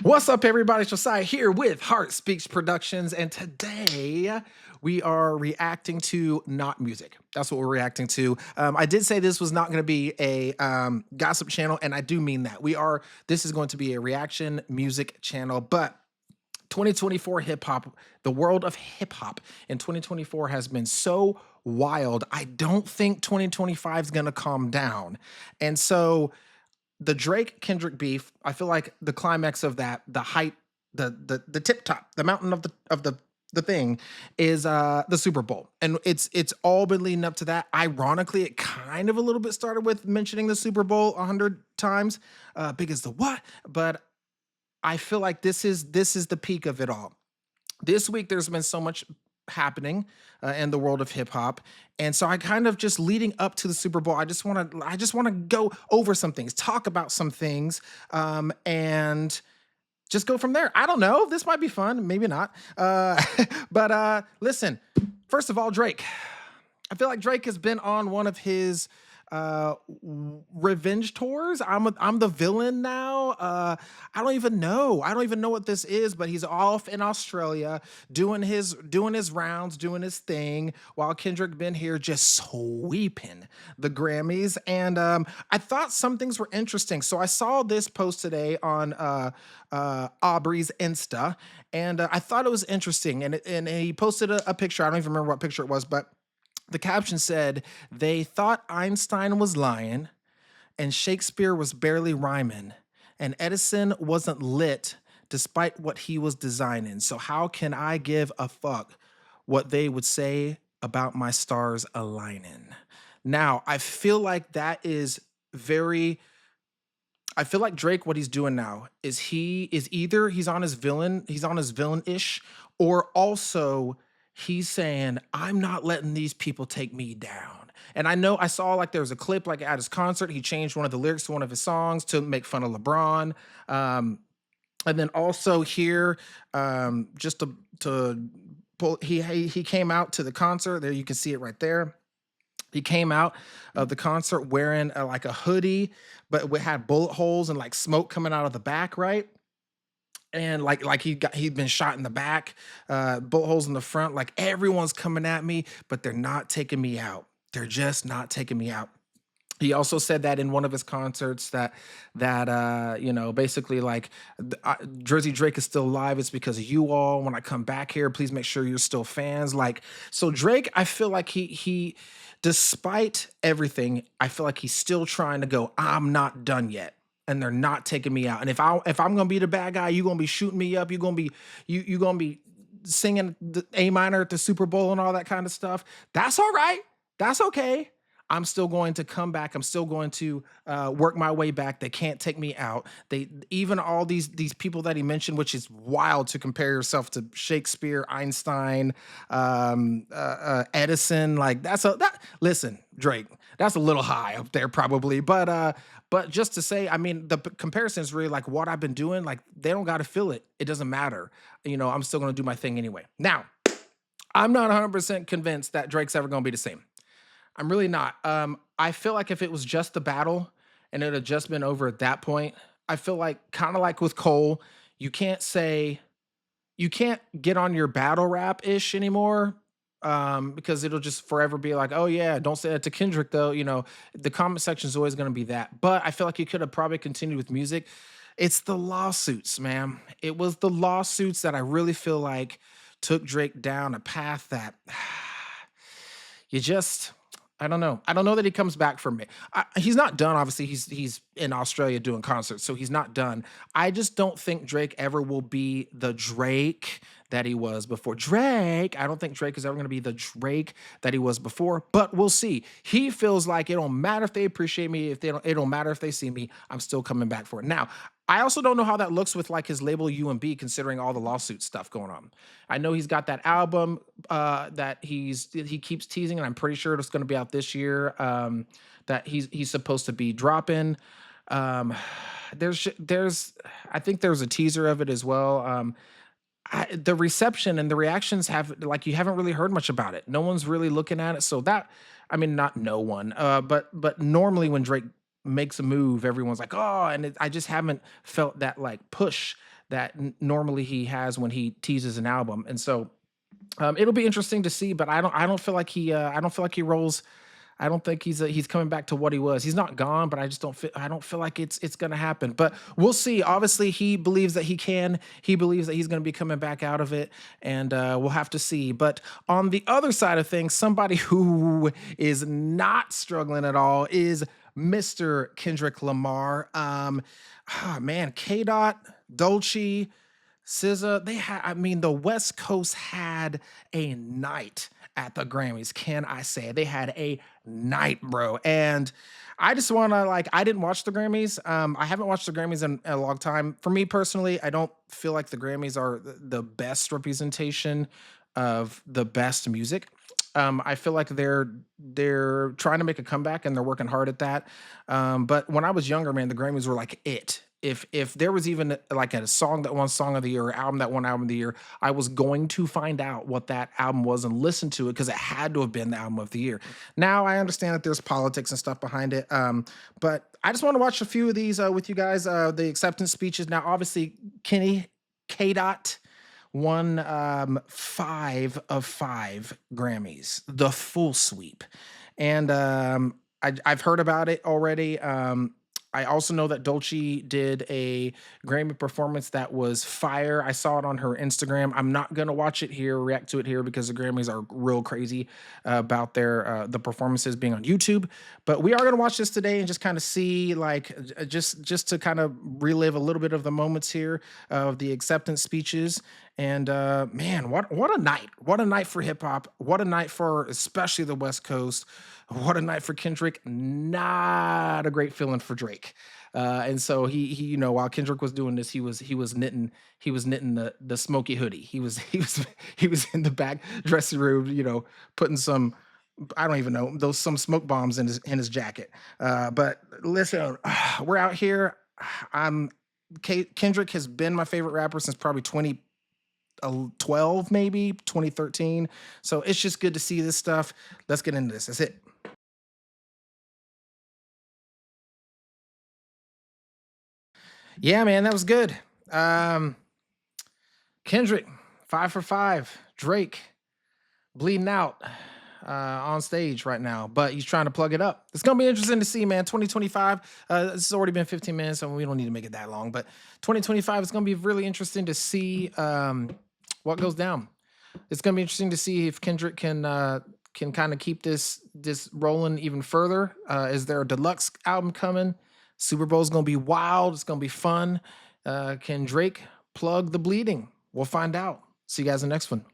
What's up, everybody? Josiah here with Heart Speaks Productions, and today we are reacting to not music. That's what we're reacting to. I did say this was not going to be a gossip channel, and I do mean that. This is going to be a reaction music channel, but 2024 hip hop, the world of hip hop in 2024 has been so wild. I don't think 2025 is going to calm down. And so the Drake Kendrick beef, I feel like the climax of that, the height, the tip top, the mountain of the thing is the Super Bowl. And it's all been leading up to that. Ironically, it kind of a little bit started with mentioning the Super Bowl 100 times. Big as the what? But I feel like this is the peak of it all. This week there's been so much happening in the world of hip hop, and so I kind of just leading up to the Super Bowl. I just want to go over some things, talk about some things, and just go from there. I don't know. This might be fun, maybe not. But listen. First of all, Drake. I feel like Drake has been on one of his revenge tours. I'm the villain now. I don't even know. I don't even know what this is, but he's off in Australia doing his rounds, doing his thing, while Kendrick been here just sweeping the Grammys. And I thought some things were interesting. So I saw this post today on Aubrey's Insta, and I thought it was interesting. And he posted a picture. I don't even remember what picture it was, but the caption said, "They thought Einstein was lying, and Shakespeare was barely rhyming, and Edison wasn't lit despite what he was designing. So how can I give a fuck what they would say about my stars aligning?" Now, I feel like that is very. I feel like Drake, what he's doing now is either he's on his villain-ish, or also he's saying, I'm not letting these people take me down. And I know I saw like there was a clip like at his concert, he changed one of the lyrics to one of his songs to make fun of LeBron. And then also here, just to pull, he came out to the concert. There you can see it right there. He came out of the concert wearing like a hoodie, but it had bullet holes and like smoke coming out of the back, right? And like he'd been shot in the back, bullet holes in the front. Like everyone's coming at me, but they're not taking me out. They're just not taking me out. He also said that in one of his concerts that basically like Jersey Drake is still alive. It's because of you all. When I come back here, please make sure you're still fans. Like, so Drake, I feel like he despite everything, I feel like he's still trying to go, I'm not done yet. And they're not taking me out. And if I'm gonna be the bad guy, you're gonna be shooting me up. You're gonna be singing the A minor at the Super Bowl and all that kind of stuff. That's all right. That's okay. I'm still going to come back. I'm still going to work my way back. They can't take me out. They even all these people that he mentioned, which is wild to compare yourself to Shakespeare, Einstein, Edison. Like listen, Drake, that's a little high up there probably, but just to say, I mean, the comparison is really like what I've been doing. Like they don't got to feel it. It doesn't matter. I'm still going to do my thing anyway. Now, I'm not 100% convinced that Drake's ever going to be the same. I'm really not. I feel like if it was just the battle and it had just been over at that point, I feel like kind of like with Cole, you can't get on your battle rap ish anymore, because it'll just forever be like, oh yeah, don't say that to Kendrick though. The comment section is always going to be that. But I feel like you could have probably continued with music. It's the lawsuits, man. It was the lawsuits that I really feel like took Drake down a path that you just. I don't know. I don't know that he comes back from it. He's not done. Obviously, he's in Australia doing concerts, so he's not done. I just don't think Drake ever will be the Drake that he was before. Drake, I don't think Drake is ever going to be the Drake that he was before, but we'll see. He feels like it don't matter if they appreciate me, if they don't, it don't matter if they see me. I'm still coming back for it. Now, I also don't know how that looks with like his label UMB, considering all the lawsuit stuff going on. I know he's got that album that he keeps teasing, and I'm pretty sure it's going to be out this year. That he's supposed to be dropping. There's I think there's a teaser of it as well. The reception and the reactions have like you haven't really heard much about it. No one's really looking at it. So that I mean, not no one, but normally when Drake makes a move, everyone's like, oh, and I just haven't felt that like push that normally he has when he teases an album. And so it'll be interesting to see, but I don't feel like I don't feel like he rolls. I don't think he's coming back to what he was. He's not gone, but I don't feel like it's gonna happen. But we'll see. Obviously, he believes that he can. He believes that he's gonna be coming back out of it, and we'll have to see. But on the other side of things, somebody who is not struggling at all is Mr. Kendrick Lamar. Man, K. Dot, Dolce, SZA, they had, I mean, the West Coast had a night at the Grammys. Can I say they had a night, bro? And I just want to like, I didn't watch the Grammys. I haven't watched the Grammys in a long time. For me personally, I don't feel like the Grammys are the best representation of the best music. I feel like they're trying to make a comeback and they're working hard at that. But when I was younger, man, the Grammys were like it. If there was even like a song that won Song of the Year or album that won Album of the Year, I was going to find out what that album was and listen to it because it had to have been the album of the year. Now I understand that there's politics and stuff behind it, but I just want to watch a few of these with you guys. The acceptance speeches. Now, obviously, Kenny K. Dot won 5 of 5 Grammys, the full sweep, and I've heard about it already. I also know that Dolce did a Grammy performance that was fire. I saw it on her Instagram. I'm not gonna watch it here, react to it here because the Grammys are real crazy about their the performances being on YouTube. But we are gonna watch this today and just kind of see, like, just to kind of relive a little bit of the moments here of the acceptance speeches. And man, what a night! What a night for hip hop! What a night for especially the West Coast. What a night for Kendrick. Not a great feeling for Drake. And so while Kendrick was doing this, he was knitting the smoky hoodie. He was in the back dressing room, putting some, I don't even know, those some smoke bombs in his jacket. But listen, we're out here. I'm Kendrick has been my favorite rapper since probably 2012, maybe 2013. So it's just good to see this stuff. Let's get into this. That's it. Yeah, man, that was good. Um, Kendrick, 5 for 5. Drake, bleeding out on stage right now, but he's trying to plug it up. It's gonna be interesting to see, man. 2025. This has already been 15 minutes, so we don't need to make it that long. But 2025 is gonna be really interesting to see what goes down. It's gonna be interesting to see if Kendrick can kind of keep this rolling even further. Is there a deluxe album coming? Super Bowl's gonna be wild. It's gonna be fun. Can Drake plug the bleeding? We'll find out. See you guys in the next one.